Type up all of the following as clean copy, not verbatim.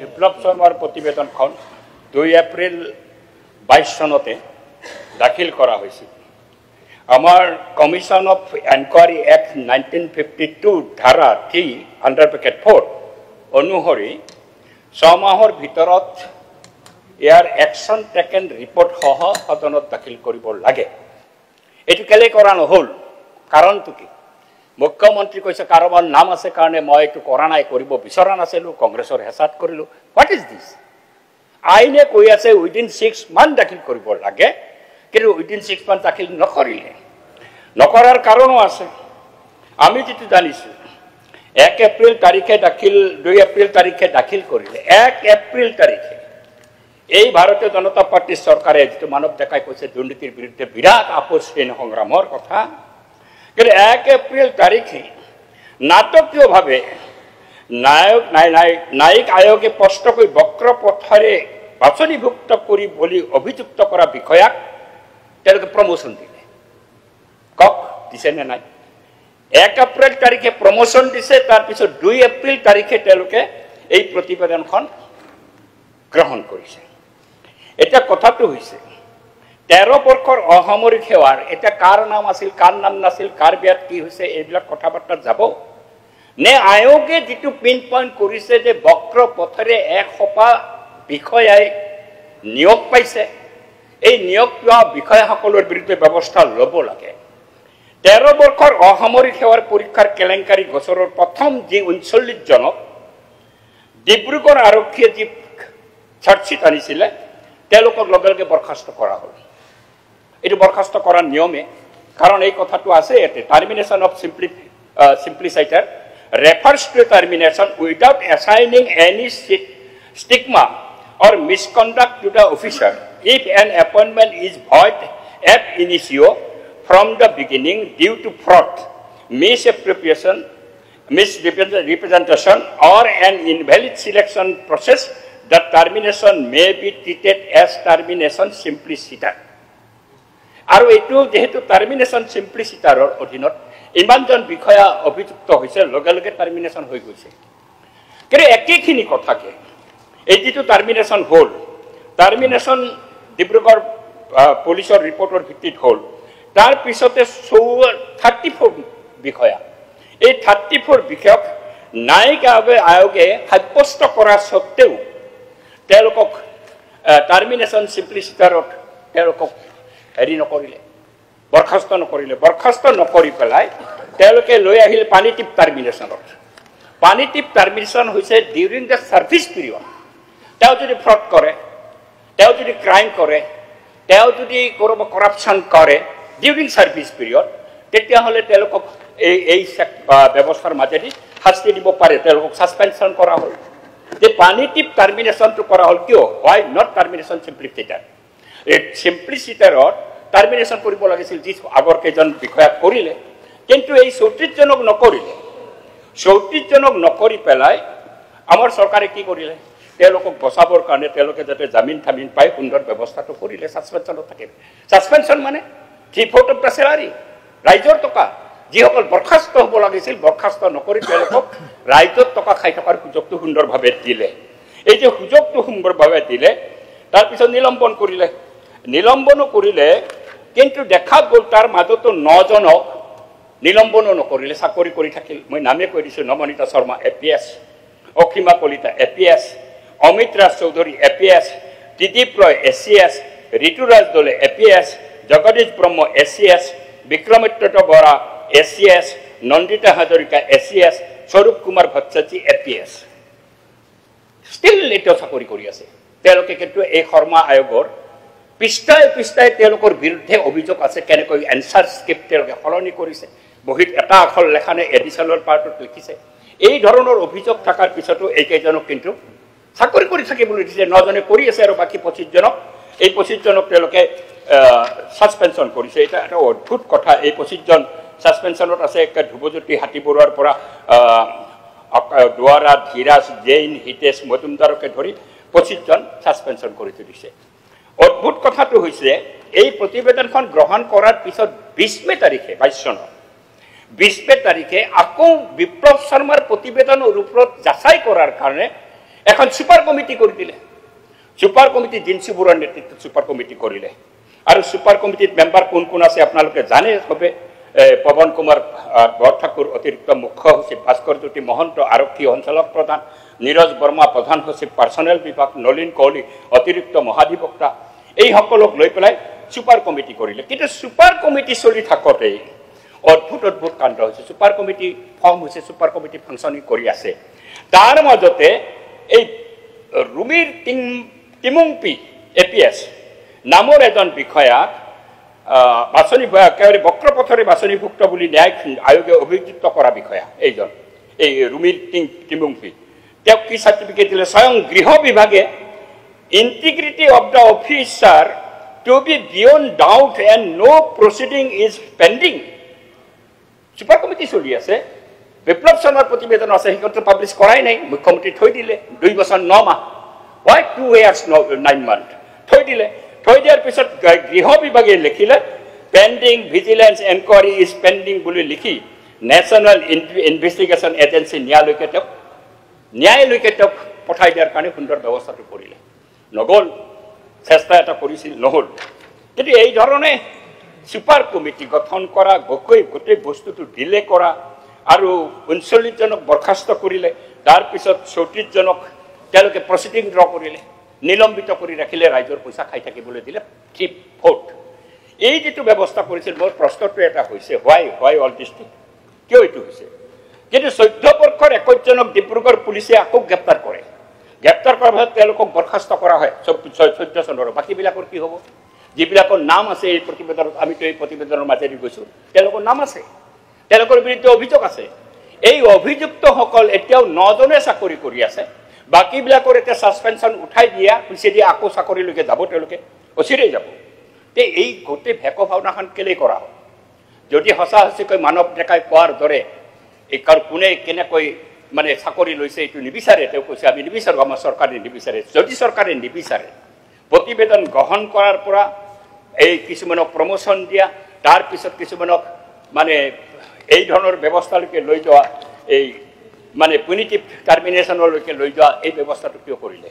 বিপ্লৱ শৰ্মাৰ প্ৰতিবেদনখন 2 এপ্ৰিল 22 চনতে দাখিল কৰা হৈছিল। আমাৰ কমিশ্যন অফ এনকুৱাৰী এক্ট 1952 ধাৰা 3(4) অনুসৰি 6 মাহৰ ভিতৰত ইয়াৰ একশ্যন টেকেন ৰিপৰ্ট সহ সদনত দাখিল কৰিব লাগে। এইটো কেলে কৰা নহ'ল, কাৰণটো কি? মুখ্যমন্ত্ৰী কৈছে কাৰোবাৰ নাম আছে কাৰণে মই এইটো কৰা নাই, কৰিব বিচৰা নাছিলোঁ, কংগ্ৰেছৰ হেঁচাত কৰিলোঁ। What is this? আইনে কৈ আছে উইদিন 6 মান্থ দাখিল কৰিব লাগে, কিন্তু উইদিন 6 মান্থ দাখিল নকৰিলে। নকৰাৰ কাৰণো আছে। আমি যিটো জানিছোঁ 1 এপ্ৰিল তাৰিখে দাখিল 2 এপ্ৰিল তাৰিখে দাখিল কৰিলে। 1 এপ্ৰিল তাৰিখে এই ভাৰতীয় জনতা পাৰ্টীৰ চৰকাৰে যিটো মানৱ ডেকাই কৈছে দুৰ্নীতিৰ বিৰুদ্ধে বিৰাট আপোচহীন সংগ্ৰামৰ কথা, কিন্তু 1 এপ্ৰিল তাৰিখে নাটকীয়ভাৱে ন্যায়িক আয়োগে স্পষ্টকৈ বক্ৰ পথেৰে বাছনিভুক্ত কৰি বুলি অভিযুক্ত কৰা বিষয়াক তেওঁলোকে প্ৰমোশ্যন দিলে। কওক দিছে নে নাই? 1 এপ্ৰিল তাৰিখে প্ৰমোশ্যন দিছে, তাৰপিছত 2 এপ্ৰিল তাৰিখে তেওঁলোকে এই প্ৰতিবেদনখন গ্ৰহণ কৰিছে। এতিয়া কথাটো হৈছে 13 বৰ্ষৰ অসামৰিক সেৱাৰ এতিয়া কাৰ নাম আছিল, কাৰ নাম নাছিল, কাৰ বিয়াত কি হৈছে, এইবিলাক কথা বাৰ্তা যাব নে আয়োগে যিটো পিন পইণ্ট কৰিছে যে বক্ৰ পথেৰে এসোপা বিষয়াই নিয়োগ পাইছে, এই নিয়োগ পোৱা বিষয়াসকলৰ বিৰুদ্ধে ব্যৱস্থা ল'ব লাগে। 13 বৰ্ষৰ অসামৰিক সেৱাৰ পৰীক্ষাৰ কেলেংকাৰী গোচৰৰ প্ৰথম যি 39 জনক ডিব্ৰুগড় আৰক্ষীয়ে যি চাৰ্জশ্বিট আনিছিলে তেওঁলোকক লগে লগে বৰ্খাস্ত কৰা হ'ল। এইটো বৰ্খাস্ত কৰাৰ নিয়মে, কাৰণ এই কথাটো আছে ইয়াতে, termination of simpliciter refers to termination without assigning any stigma or misconduct to the officer if an appointment is void ab initio from the beginning due to fraud, misappropriation, misrepresentation or an invalid selection process. The termination may be treated as termination simpliciter. আৰু এইটো যেহেতু termination চিম্প্লিচিটাৰৰ অধীনত ইমানজন বিষয়া অভিযুক্ত হৈছে, লগে লগে termination হৈ গৈছে। কিন্তু একেখিনি কথাকে এই যিটো টাৰ্মিনেশ্যন হ'ল, টাৰ্মিনেশ্যন ডিব্ৰুগড় পুলিচৰ ৰিপৰ্টৰ ভিত্তিত হ'ল, তাৰপিছতে 34 বিষয়া, এই 34 বিষয়াক ন্যায়িক আয়োগে সাব্যস্ত কৰা স্বত্তেও তেওঁলোকক টাৰ্মিনেশ্যন চিম্প্লিচিটাৰত তেওঁলোকক হেৰি নকৰিলে, বৰ্খাস্ত নকৰিলে। বৰ্খাস্ত নকৰি পেলাই তেওঁলোকে লৈ আহিল পানিটিপ টাৰ্মিনেশ্যনত। পানিটিপ টাৰ্মিনেশ্যন হৈছে ডিউৰিং দ্য ছাৰ্ভিচ পিৰিয়ড। তেওঁ যদি ফ্ৰড কৰে, তেওঁ যদি ক্ৰাইম কৰে, তেওঁ যদি ক'ৰবাত কৰাপশ্যন কৰে ডিউৰিং ছাৰ্ভিচ পিৰিয়ড, তেতিয়াহ'লে তেওঁলোকক এই ব্যৱস্থাৰ মাজেদি শাস্তি দিব পাৰে। তেওঁলোকক ছাছপেনশ্যন কৰা হ'ল। যে পানিটিপ টাৰ্মিনেশ্যনটো কৰা হ'ল কিয়? হোৱাই নট টাৰ্মিনেশ্যন চিম্প্লিচিটাৰ? এই চিম্প্লিচিটাৰত টাৰ্মিনেশ্যন কৰিব লাগিছিল যি আগৰ কেইজন বিষয়াক কৰিলে, কিন্তু এই 34 জনক নকৰিলে। 34 জনক নকৰি পেলাই আমাৰ চৰকাৰে কি কৰিলে? তেওঁলোকক বচাবৰ কাৰণে তেওঁলোকে যাতে জামিন থামিন পাই সুন্দৰ ব্যৱস্থাটো কৰিলে, ছাছপেনশ্যনত থাকিল। ছাছপেনশ্যন মানে 3/4 অফ দ্য চেলাৰী, ৰাইজৰ টকা। যিসকল বৰ্খাস্ত হ'ব লাগিছিল বৰ্খাস্ত নকৰি তেওঁলোকক ৰাইজৰ টকা খাই থকাৰ সুযোগটো সুন্দৰভাৱে দিলে। এই যে সুযোগটো সুন্দৰভাৱে দিলে, তাৰপিছত নিলম্বন কৰিলে। নিলম্বনো কৰিলে, কিন্তু দেখা গ'ল তাৰ মাজতো 9 জনক নিলম্বনো নকৰিলে, চাকৰি কৰি থাকিল। মই নামে কৈ দিছোঁ: নমনীতা শৰ্মা APS, অসীমা কলিতা APS, অমিত ৰাজ চৌধুৰী APS, ত্ৰিদীপ ৰয় SCS, ঋতুৰাজ দলে APS, জগদীশ ব্ৰহ্ম SCS, Vikramaditya Bora SCS, Nandita Hazarika SCS, স্বৰূপ কুমাৰ ভট্টাচাৰ্যী APS। ষ্টিল এতিয়াও চাকৰি কৰি আছে তেওঁলোকে, কিন্তু এই শৰ্মা আয়োগৰ পৃষ্ঠাই পৃষ্ঠাই তেওঁলোকৰ বিৰুদ্ধে অভিযোগ আছে। কেনেকৈ এনচাৰ স্ক্ৰিপ্ট তেওঁলোকে সলনি কৰিছে, বহীত এটা আখৰ লেখা নাই, এডিশ্যনেল পাৰ্টত লিখিছে। এই ধৰণৰ অভিযোগ থকাৰ পিছতো এইকেইজনক কিন্তু চাকৰি কৰি থাকিবলৈ দিছে। 9 জনে কৰি আছে আৰু বাকী 25 জনক, এই 25 জনক তেওঁলোকে ছাছপেনশ্যন কৰিছে। এটা এটা অদ্ভুত কথা। এই 25 জন ছাছপেনশ্যনত আছে। ধ্ৰুৱজ্যোতি হাতীবৰুৱাৰ পৰা দুৱাৰা, ধীৰাজ, জৈন, হিতেশ মজুমদাৰকে ধৰি 25 জন ছাছপেনশ্যন কৰি থৈ দিছে। অদ্ভুত কথাটো হৈছে এই প্ৰতিবেদনখন গ্ৰহণ কৰাৰ পিছত 20 মে তাৰিখে 22 চনৰ 20 মে তাৰিখে আকৌ বিপ্লৱ শৰ্মাৰ প্ৰতিবেদনৰ ওপৰত যাচাই কৰাৰ কাৰণে এখন সুপাৰ কমিটি কৰি দিলে সুপাৰ কমিটি দিনচি বৰুৱাৰ নেতৃত্বত সুপাৰ কমিটি কৰিলে আৰু সুপাৰ কমিটিত মেম্বাৰ কোন কোন আছে আপোনালোকে জানে সবে পৱন কুমাৰ বৰঠাকুৰ অতিৰিক্ত মুখ্য সচিব ভাস্কৰ জ্যোতি মহন্ত আৰক্ষী অঞ্চলক প্ৰধান নীৰজ বৰ্মা প্ৰধান সচিব পাৰ্চনেল বিভাগ নলিন কোহলি অতিৰিক্ত মহাধিবক্তা এই সকলক লৈ পেলাই সুপাৰ কমিটি কৰিলে কিন্তু সুপাৰ কমিটি চলি থাকতে অদ্ভুত অদ্ভুত কাণ্ড হৈছে সুপাৰ কমিটি ফৰ্ম হৈছে সুপাৰ কমিটি ফাংচনিং কৰি আছে তাৰ মাজতে এই ৰুমিৰ টিমুংপি এপিএছ নামৰ এজন বিষয়াক বাছনি একেবাৰে বক্ৰপথৰে বাছনিভুক্ত বুলি ন্যায় আয়োগে অভিযুক্ত কৰা বিষয়া এইজন এই ৰুমিৰ টিমুংপি তেওঁক কি চাৰ্টিফিকেট দিলে স্বয়ং গৃহ বিভাগে integrity of the officer to be beyond doubt and no proceeding is pending super committee চলি আছে বিপ্লৱ শৰ্মাৰ প্ৰতিবেদন আছে সেইখনটো পাব্লিছ কৰাই নাই মুখ্যমন্ত্ৰী থৈ দিলে 2 বছৰ 9 মাহ why 2 years 9 months থৈ দিলে থৈ দিয়াৰ পিছত গৃহ বিভাগে লিখিলে পেণ্ডিং ভিজিলেন্স এনকোয়াৰি ইজ পেণ্ডিং বুলি লিখি নেশ্যনেল ইনভেষ্টিগেশ্যন এজেন্সি ন্যায়ালয়কে তেওঁক পঠাই দিয়াৰ কাৰণে সুন্দৰ ব্যৱস্থাটো কৰিলে নগল চেষ্টা এটা কৰিছিল নহল কিন্তু এই ধৰণে সুপাৰ কমিটি গঠন কৰা গোটেই বস্তুটো ডিলে কৰা আৰু 39 জনক বৰখাস্ত কৰিলে তাৰ পিছত 34 জনক তেওঁলোকে প্ৰচিডিং ড্ৰ কৰিলে নিলম্বিত কৰি ৰাখিলে ৰাইজৰ পইচা খাই থাকিবলৈ দিলে চিপ ভোট এই যেটো ব্যৱস্থা কৰিছিল মোৰ প্ৰশ্নটো এটা হৈছে হোৱাই অল দিছ কিয় এইটো হৈছে কিন্তু 14 বৰ্ষৰ 21 জনক ডিব্ৰুগড় পুলিচে আকৌ গ্ৰেপ্তাৰ কৰে গ্ৰেপ্তাৰ কৰাৰ পিছত তেওঁলোকক বৰখাস্ত কৰা হয় 14 চনৰ বাকিবিলাকৰ কি হ'ব যিবিলাকৰ নাম আছে এই প্ৰতিবেদনত আমিতো এই প্ৰতিবেদনৰ মাজেদি গৈছো তেওঁলোকৰ নাম আছে তেওঁলোকৰ বিৰুদ্ধে অভিযোগ আছে এই অভিযুক্তসকল এতিয়াও 9 জনে চাকৰি কৰি আছে বাকিবিলাকৰ এতিয়া সাসপেনশন উঠাই দিয়া পিছে দি আকৌ চাকৰিলৈকে যাব তেওঁলোকে অচিৰেই যাব তে এই গোটেই ভেক ভাৱনাখন কেলে কৰা হয় যদি হসা হসিকৈ মানৱ ডেকাই কোৱাৰ দৰে এই কাৰ কোনে কেনেকৈ মানে চাকৰি লৈছে এইটো নিবিচাৰে তেওঁ কৈছে আমি নিবিচাৰো আমাৰ চৰকাৰে নিবিচাৰে যদি চৰকাৰে নিবিচাৰে প্ৰতিবেদন গ্ৰহণ কৰাৰ পৰা এই কিছুমানক প্ৰমোশন দিয়া তাৰ পিছত কিছুমানক মানে এই ধৰণৰ ব্যৱস্থালৈকে লৈ যোৱা এই মানে পুনিটিভ টাৰ্মিনেশ্যনলৈকে লৈ যোৱা এই ব্যৱস্থাটো কিয় কৰিলে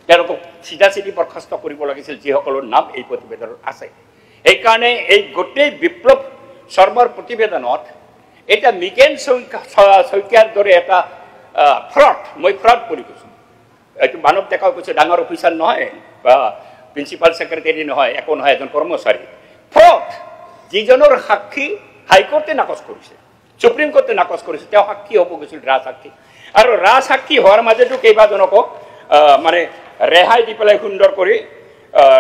তেওঁলোকক চিধা বৰখাস্ত কৰিব লাগিছিল যিসকলৰ নাম এই প্ৰতিবেদনত আছে এইকাৰণে এই গোটেই বিপ্লৱ শৰ্মাৰ প্ৰতিবেদনত এটা মিগেন শইকীয়াৰ দৰে এটা ফ্ৰড মই ফ্ৰড বুলি কৈছো এইটো মানৱ ডেকাই কৈছে ডাঙৰ অফিচাৰ নহয় বা প্ৰিন্সিপাল সেক্ৰেটাৰী নহয় একো নহয় এজন কৰ্মচাৰী ফ্ৰড যিজনৰ সাক্ষী হাইকোৰ্টে নাকচ কৰিছে সুপ্ৰিম কোৰ্টে নাকচ কৰিছে তেওঁ সাক্ষী হ'ব গৈছিল ৰাজসাক্ষী আৰু ৰাজসাক্ষী হোৱাৰ মাজতো কেইবাজনক মানে ৰেহাই দি পেলাই সুন্দৰ কৰি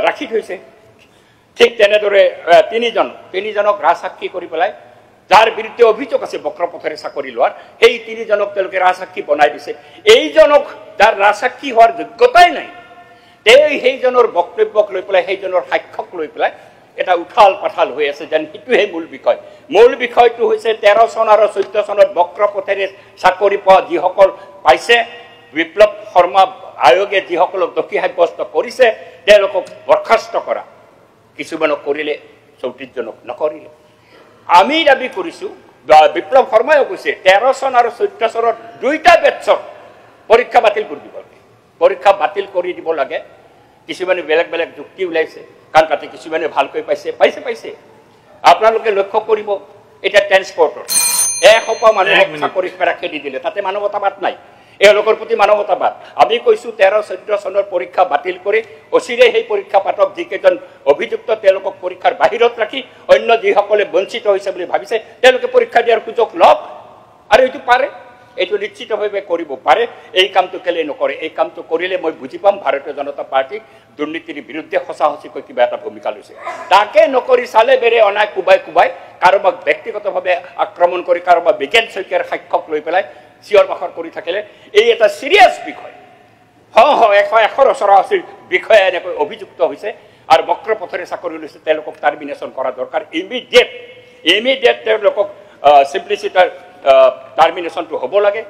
ৰাখি থৈছে ঠিক তেনেদৰে তিনিজনক ৰাজসাক্ষী কৰি পেলাই যাৰ বিৰুদ্ধে অভিযোগ আছে বক্ৰপথৰে চাকৰি লোৱাৰ সেই তিনিজনক তেওঁলোকে ৰাজসাক্ষী বনাই দিছে এইজনক যাৰ ৰাজসাক্ষী হোৱাৰ যোগ্যতাই নাই সেইজনৰ বক্তব্যক লৈ পেলাই সেইজনৰ সাক্ষ্যক লৈ পেলাই এটা উঠাল পাঠাল হৈ আছে যেন সেইটোহে মূল বিষয়টো হৈছে 13 চন আৰু 14 চনত বক্ৰপথেৰে চাকৰি পোৱা যিসকল পাইছে বিপ্লৱ শৰ্মা আয়োগে যিসকলক দোষী সাব্যস্ত কৰিছে তেওঁলোকক বৰখাস্ত কৰা কিছুমানক কৰিলে 34 জনক নকৰিলে আমি দাবী কৰিছো বিপ্লৱ শৰ্মায়ো কৈছে 13 চন আৰু 14 চনত দুইটা বেটছৰ পৰীক্ষা বাতিল কৰি দিব লাগে কিছুমানে বেলেগ যুক্তি ওলাইছে কাৰণ তাতে কিছুমানে ভালকৈ পাইছে আপোনালোকে লক্ষ্য কৰিব এটা ট্ৰান্সপৰ্টৰ এসোপা মানুহক চাকৰিত ৰাখি দি দিলে তাতে মানৱতাবাদ নাই এওঁলোকৰ প্ৰতি মানৱতাবাদ আমি কৈছো 13-14 চনৰ পৰীক্ষা বাতিল কৰি অচিৰে সেই পৰীক্ষা পাতক যিকেইজন অভিযুক্ত তেওঁলোকক পৰীক্ষাৰ বাহিৰত ৰাখি অন্য যিসকলে বঞ্চিত হৈছে বুলি ভাবিছে তেওঁলোকে পৰীক্ষা দিয়াৰ সুযোগ লওক আৰু এইটো পাৰে এইটো নিশ্চিতভাৱে কৰিব পাৰে এই কামটো কেলে নকৰে এই কামটো কৰিলে মই বুজি পাম ভাৰতীয় জনতা পাৰ্টি দুৰ্নীতিৰ বিৰুদ্ধে সঁচাকৈ কিবা এটা ভূমিকা লৈছে তাকে নকৰি চালে বেৰে অনাই কুবাই কাৰোবাক ব্যক্তিগতভাৱে আক্ৰমণ কৰি কাৰোবাক বিজ্ঞান শইকীয়াৰ সাক্ষ্যক লৈ পেলাই চিঞৰ বাখৰ কৰি থাকিলে এই এটা সিৰিয়াছ বিষয় এশৰ ওচৰা-ওচৰি বিষয়ে এনেকৈ অভিযুক্ত হৈছে আৰু বক্ৰপথৰে চাকৰি লৈছে তেওঁলোকক টাৰ্মিনেশ্যন কৰা দৰকাৰ ইমিডিয়েট তেওঁলোকক চিম্পলিচিটাৰ টাৰ্মিনেশ্যনটো হ'ব লাগে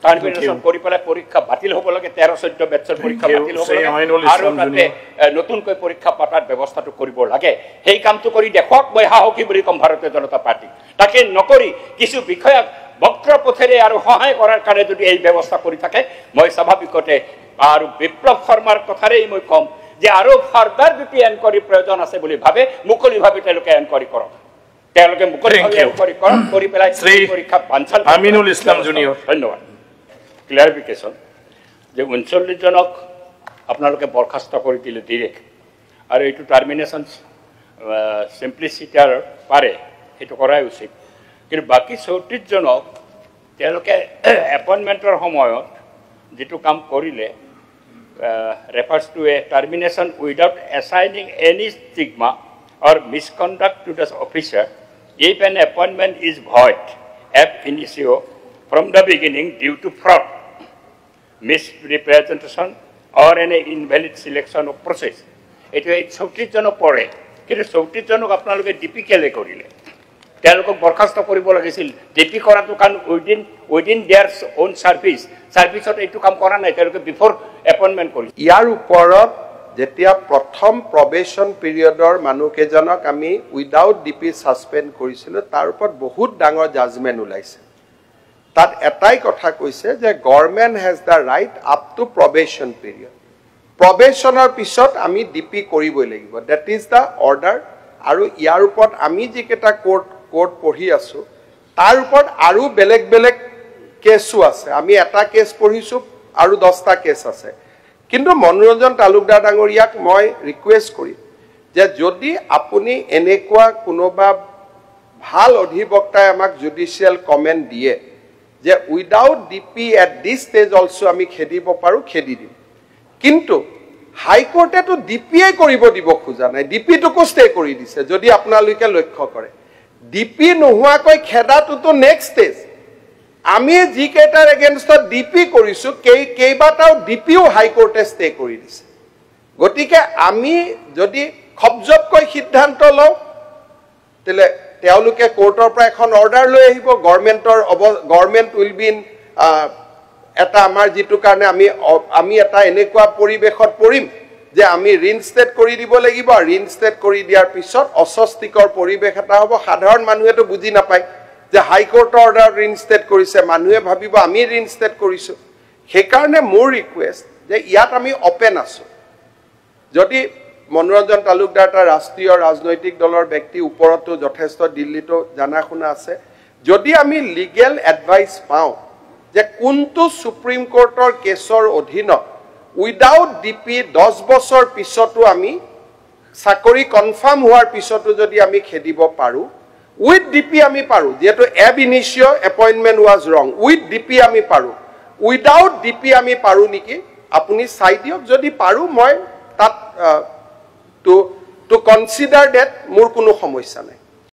টাৰ্মিনেশ্যন কৰি পেলাই পৰীক্ষা বাতিল হ'ব লাগে 13-14 বেটছৰ পৰীক্ষা বাতিল হ'ব লাগে আৰু তাতে নতুনকৈ পৰীক্ষা পাতাৰ ব্যৱস্থাটো কৰিব লাগে সেই কামটো কৰি দেখুৱাওক মই সাহসী বুলি ক'ম ভাৰতীয় জনতা পাৰ্টি তাকে নকৰি কিছু বিষয়াক বক্ৰ পথেৰে আৰু সহায় কৰাৰ কাৰণে যদি এই ব্যৱস্থা কৰি থাকে মই স্বাভাৱিকতে আৰু বিপ্লৱ শৰ্মাৰ কথাৰেই মই কম যে আৰু ফাৰ্দাৰ যদি এনকোয়াৰি প্ৰয়োজন আছে বুলি ভাবে মুকলিভাৱে তেওঁলোকে এনকোয়াৰি কৰক তেওঁলোকে মুকলিভাৱে এনকোয়াৰি কৰক কৰি পেলাই পৰীক্ষা বাঞ্ছাল আমিনুল ইছলাম জুনিয়ৰ ধন্যবাদ ক্লিয়াৰিফিকেশ্যন যে 39 জনক আপোনালোকে বৰখাস্ত কৰি দিলে ডিৰেক্ট আৰু এইটো টাৰ্মিনেশ্যন চিম্পলিচিটাৰ পাৰে সেইটো কৰাই উচিত কিন্তু বাকি 34 জনক তেওঁলোকে এপইণ্টমেণ্টৰ সময়ত যেটো কাম কৰিলে refers to a termination without assigning any stigma or misconduct to the officer if an appointment is void ab initio from the beginning due to fraud, misrepresentation or any invalid selection of process. It is 34 জন পৰে কিন্তু 34 জনক আপোনালোকে ডিপি কেলে কৰিলে তেওঁলোকক বৰখাস্ত কৰিব লাগিছিল ডিপি কৰাটো কান উইদিন देयर ওন সাৰ্ভিসত এইটো কাম কৰা নাই তেওঁলোকে বিফোৰ এপইণ্টমেণ্ট কৰিছে ইয়াৰ ওপৰত যেতিয়া প্ৰথম প্ৰবেশন পিৰিয়ডৰ মানুহকেজনক আমি উইদাউট ডিপি সাসপেন্ড কৰিছিল তাৰ ওপৰত বহুত ডাঙৰ জাজমেন্ট ওলাইছে তাত এটাই কথা কৈছে যে government has the right up to probation period প্ৰবেশনৰ পিছত আমি ডিপি কৰিবই লাগিব দ্যাট ইজ দা অৰ্ডাৰ আৰু ইয়াৰ ওপৰত আমি যিকেটা কোৰ্ট পঢ়ি আছো তাৰ ওপৰত আৰু বেলেগ বেলেগ কেসও আছে আমি এটা কেস পঢ়িছো আৰু 10টা কেস আছে কিন্তু মনোৰঞ্জন তালুকদাৰ ডাঙৰীয়াক মই ৰিকুৱেষ্ট কৰি যে যদি আপুনি এনেকুৱা কোনোবা ভাল অধিবক্তাই আমাক জুডিশিয়াল কমেন্ট দিয়ে যে without DP at this stage also আমি খেদিব পাৰো খেদি দিম কিন্তু হাইকোৰ্টে তো ডিপিএ কৰিব দিব খোজা নাই ডিপি টুকো ষ্টে কৰি দিছে যদি আপোনালোকে লক্ষ্য কৰে ডিপি নোহোৱাকৈ খেদাটো তো নেক্সট স্টেজ আমি জি কেটাৰ এগেইনষ্টত ডিপি কৰিছো কেইবাটাও ডিপিও হাইকোৰ্টে ষ্টে কৰি দিছে গতিকে আমি যদি খবজবকৈ সিদ্ধান্ত লওঁ তেলে তেওঁলোকে কোৰ্টৰ পৰা এখন অৰ্ডাৰ লৈ আহিব গভৰ্নমেন্ট উইল বি ইন এটা আমাৰ যেটো কাৰণে আমি এটা এনেকুৱা পৰিবেশত পৰিম যে আমি ৰিনষ্টেট কৰি দিব লাগিব ৰিনষ্টেট কৰি দিয়াৰ পিছত অস্বস্তিকৰ পৰিবেশ এটা হ'ব সাধাৰণ মানুহেটো বুজি নাপায় যে হাইকোৰ্টৰ অৰ্ডাৰ ৰিনষ্টেট কৰিছে মানুহে ভাবিব আমি ৰিনষ্টেট কৰিছো সেই কাৰণে মোৰ ৰিকুৱেষ্ট যে ইয়াত আমি ওপেন আছো যদি মনোৰঞ্জন তালুকদাৰ টা ৰাষ্ট্ৰীয় ৰাজনৈতিক দলৰ ব্যক্তি ওপৰতো যথেষ্ট দিল্লীতো জানা শুনা আছে যদি আমি লিগেল এডভাইস পাওঁ যে কোনটো সুপ্ৰিম কোৰ্টৰ কেছৰ অধীনত উইদাউট ডিপি 10 বছৰ পিছতো আমি চাকৰি কনফাৰ্ম হোৱাৰ পিছতো যদি আমি খেদিব পাৰো উইথ ডিপি আমি পাৰো যেটো এব ইনিশিও এপইন্টমেন্ট ওয়াজ ৰং উইথ ডিপি আমি পাৰো উইদাউট ডিপি আমি পাৰো নেকি আপুনি চাই দিয়ক যদি পাৰো মই তাত টু কনসিডাৰ দ্যাট মোৰ কোনো সমস্যা নাই